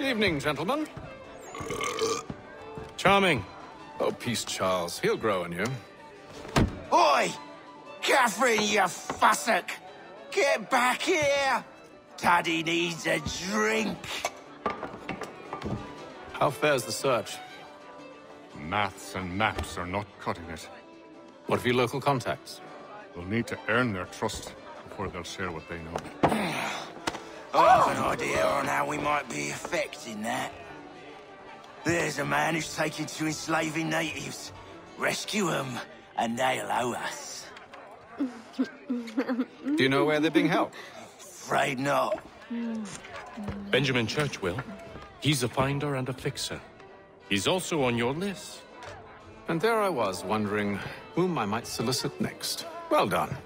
Evening, gentlemen. Charming. Oh, peace, Charles. He'll grow on you. Oi! Catherine, you fussock! Get back here! Taddy needs a drink. How fares the search? Maths and maps are not cutting it. What of your local contacts? We'll need to earn their trust before they'll share what they know. I have an idea on how we might be affecting that. There's a man who's taken to enslaving natives. Rescue them, and they'll owe us. Do you know where they're being held? Afraid not. Benjamin Church will. He's a finder and a fixer. He's also on your list. And there I was, wondering whom I might solicit next. Well done.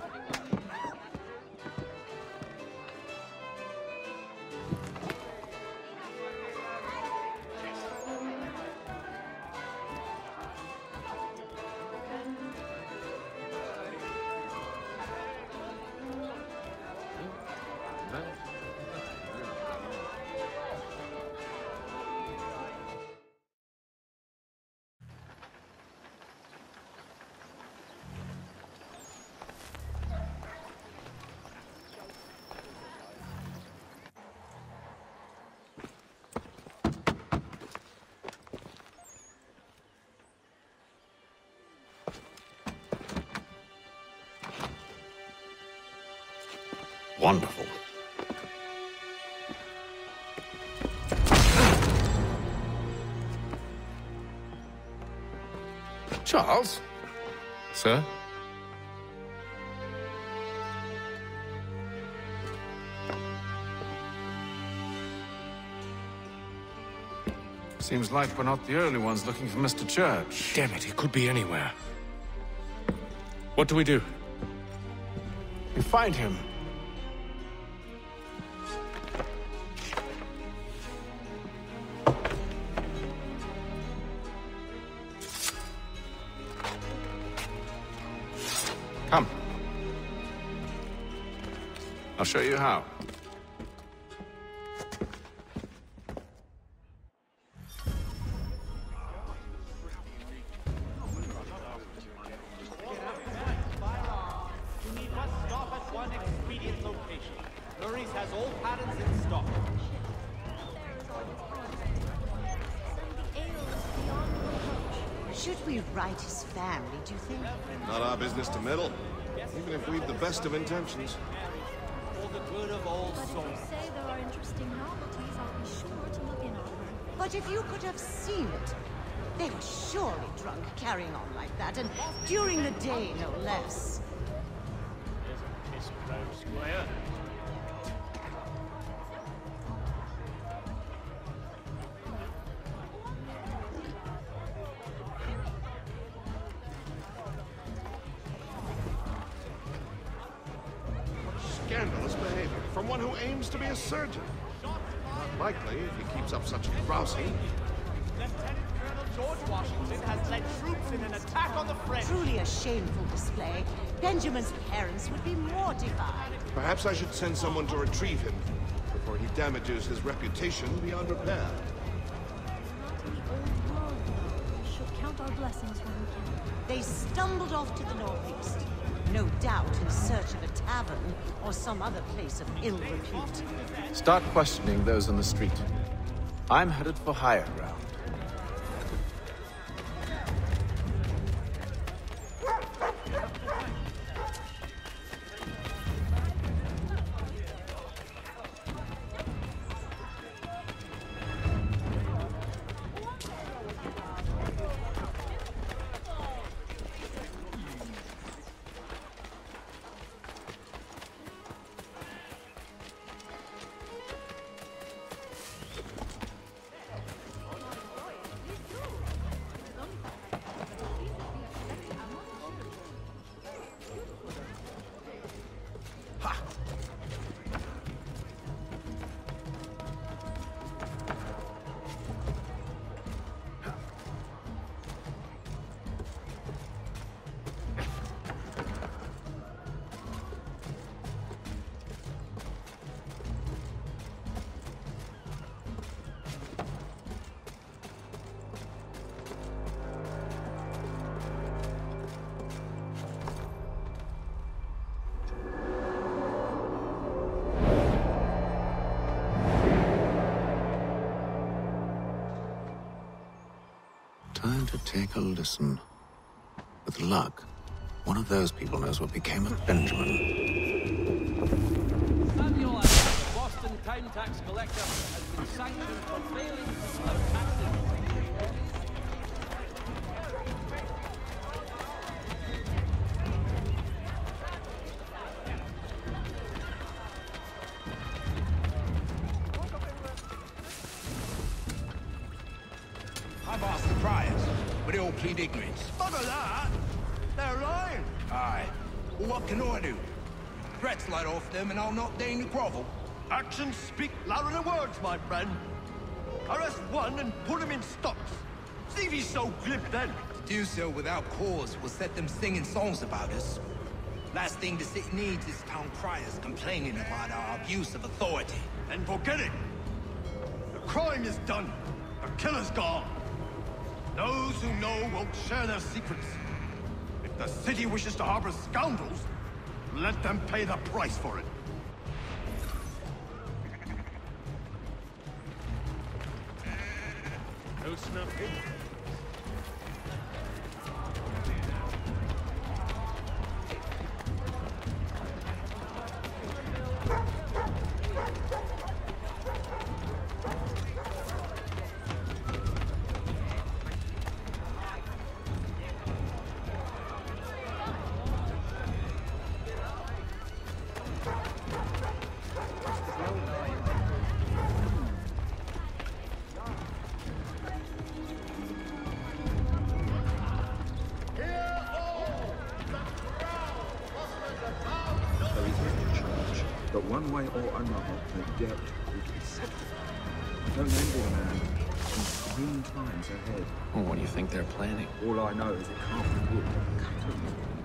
Wonderful. Charles? Sir? Seems like we're not the only ones looking for Mr. Church. Damn it, he could be anywhere. What do we do? We find him. Come. I'll show you how. Should we write his family, do you think? Not our business to meddle, even if we've the best of intentions. For the good of all souls. If you say there are interesting novelties, I'll be sure to look in on them. But if you could have seen it, they were surely drunk carrying on like that, and during the day, no less. There's a piss crowd, Squire. Scandalous behavior from one who aims to be a surgeon. Not likely if he keeps up such grousing. Lieutenant Colonel George Washington has led troops in an attack on the French. Truly a shameful display. Benjamin's parents would be mortified. Perhaps I should send someone to retrieve him before he damages his reputation beyond repair. Not in the old world. We should count our blessings when we can. They stumbled off to the northeast, no doubt in search of a tavern or some other place of ill repute. Start questioning those on the street. I'm headed for higher ground. Time to take a listen. With luck, one of those people knows what became of Benjamin. Samuel Adams, Boston Town Tax Collector, has been sanctioned for failing to collect taxes. I've asked the criers, but they all plead ignorance. Bugger that! They're lying! Aye. Well, what can I do? Threats light off them and I'll not deign to grovel. Actions speak louder than words, my friend. Arrest one and put him in stocks. See if he's so glib then. To do so without cause will set them singing songs about us. Last thing the city needs is town criers complaining about our abuse of authority. And forget it. The crime is done. The killer's gone. Those who know won't share their secrets. If the city wishes to harbor scoundrels, let them pay the price for it. No snuffing. But one way or another, the debt will be settled. Don't envy the man. Some grim times ahead. Well, what do you think they're planning? All I know is it can't be wood.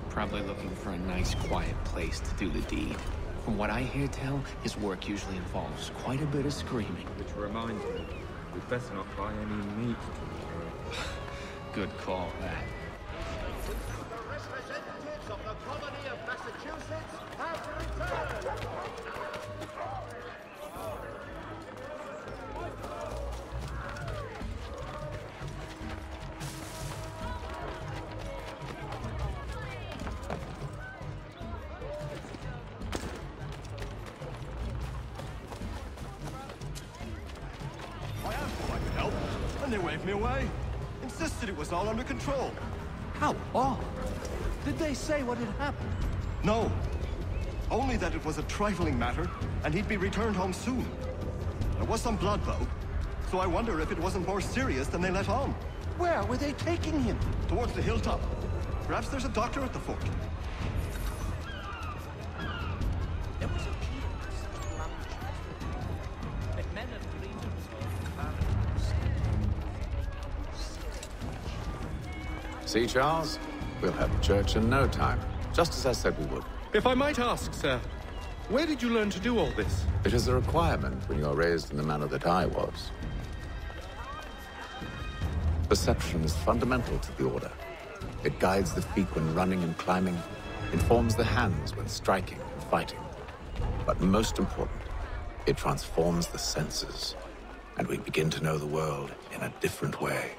Probably looking for a nice, quiet place to do the deed. From what I hear tell, his work usually involves quite a bit of screaming. Which reminds me, we'd better not buy any meat tomorrow. Good call, that. The representatives of the colony of Massachusetts have returned! I asked if I could help, and they waved me away. Insisted it was all under control. How odd. Did they say what had happened? No. Only that it was a trifling matter, and he'd be returned home soon. There was some blood, though, so I wonder if it wasn't more serious than they let on. Where were they taking him? Towards the hilltop. Perhaps there's a doctor at the fort. There was a key to such management that men of regions were See, Charles? We'll have church in no time, just as I said we would. If I might ask, sir, where did you learn to do all this? It is a requirement when you are raised in the manner that I was. Perception is fundamental to the Order. It guides the feet when running and climbing, informs the hands when striking and fighting. But most important, it transforms the senses, and we begin to know the world in a different way.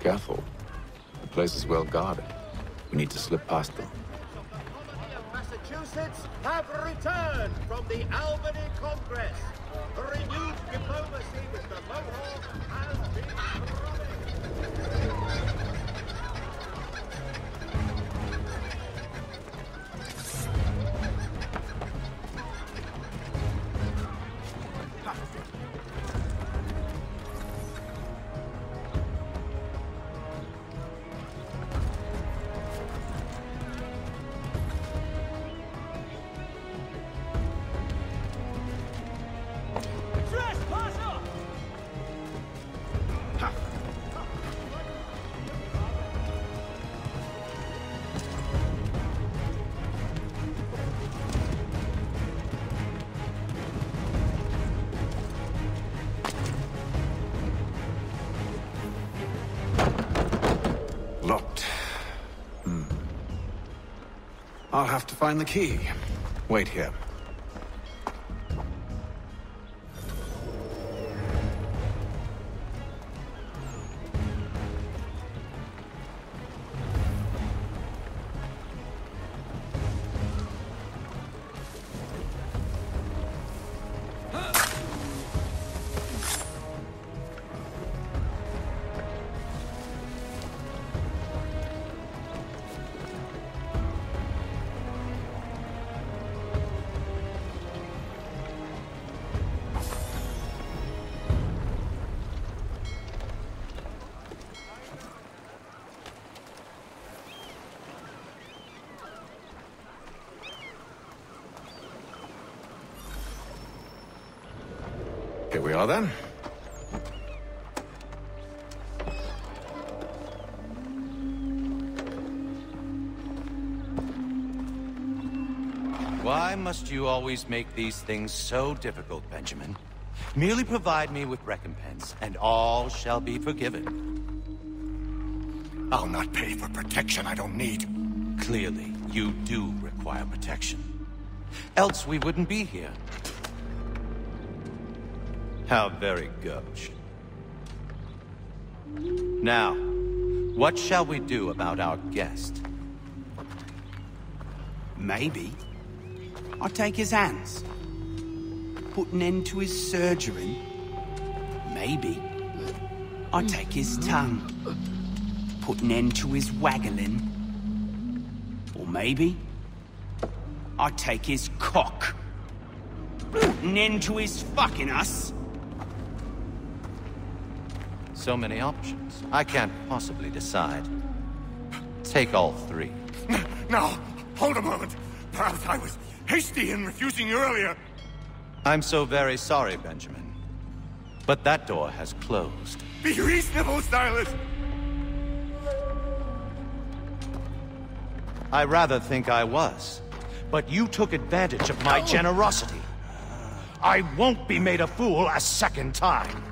Careful. The place is well guarded. We need to slip past them. The colony of Massachusetts have returned from the Albany Congress. A renewed diplomacy with the Mohawk has been promised. Trent! I'll have to find the key. Wait here. Here we are, then. Why must you always make these things so difficult, Benjamin? Merely provide me with recompense, and all shall be forgiven. I'll not pay for protection I don't need. Clearly, you do require protection. Else we wouldn't be here. How very gauche. Now, what shall we do about our guest? Maybe I'll take his hands. Put an end to his surgery. Maybe I'll take his tongue. Put an end to his waggling. Or maybe I'll take his cock. Put an end to his fucking us. So many options. I can't possibly decide. Take all three. No, hold a moment. Perhaps I was hasty in refusing you earlier. I'm so very sorry, Benjamin. But that door has closed. Be reasonable, Silas! I rather think I was. But you took advantage of my generosity. I won't be made a fool a second time.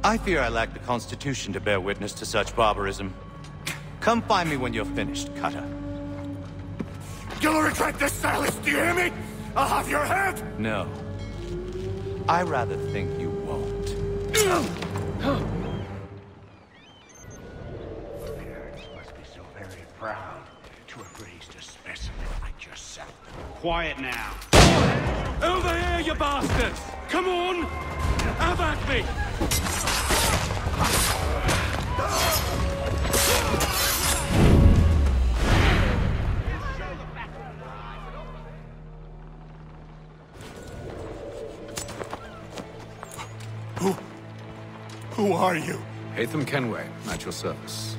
I fear I lack the constitution to bear witness to such barbarism. Come find me when you're finished, Cutter. You'll regret this, Silas, do you hear me? I'll have your head! No. I rather think you won't. Parents must be so very proud to have raised a specimen like yourself. Quiet now. Over here, you bastards! Come on! Have at me! Who are you? Haytham Kenway, at your service.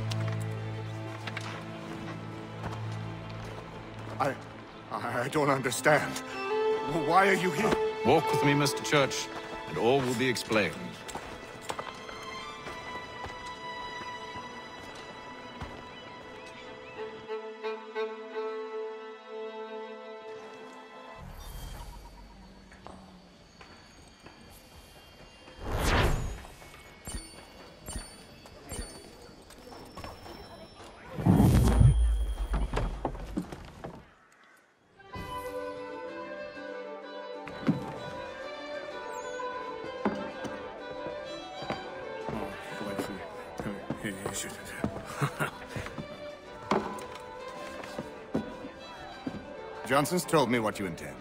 I don't understand. Why are you here? Walk with me, Mr. Church, and all will be explained. Johnson's told me what you intend.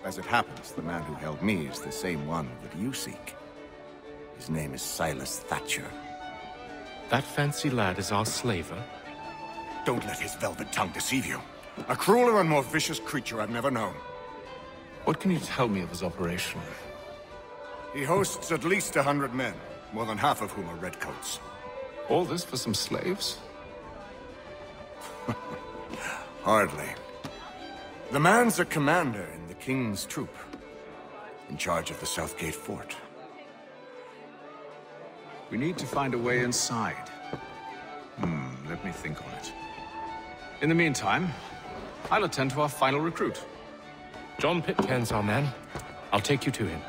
As it happens, the man who held me is the same one that you seek. His name is Silas Thatcher. That fancy lad is our slaver? Don't let his velvet tongue deceive you. A crueler and more vicious creature I've never known. What can you tell me of his operation? He hosts at least 100 men, more than half of whom are redcoats. All this for some slaves? Hardly. The man's a commander in the King's troop, in charge of the Southgate Fort. We need to find a way inside. Let me think on it. In the meantime, I'll attend to our final recruit. John Pitcairn's our man. I'll take you to him.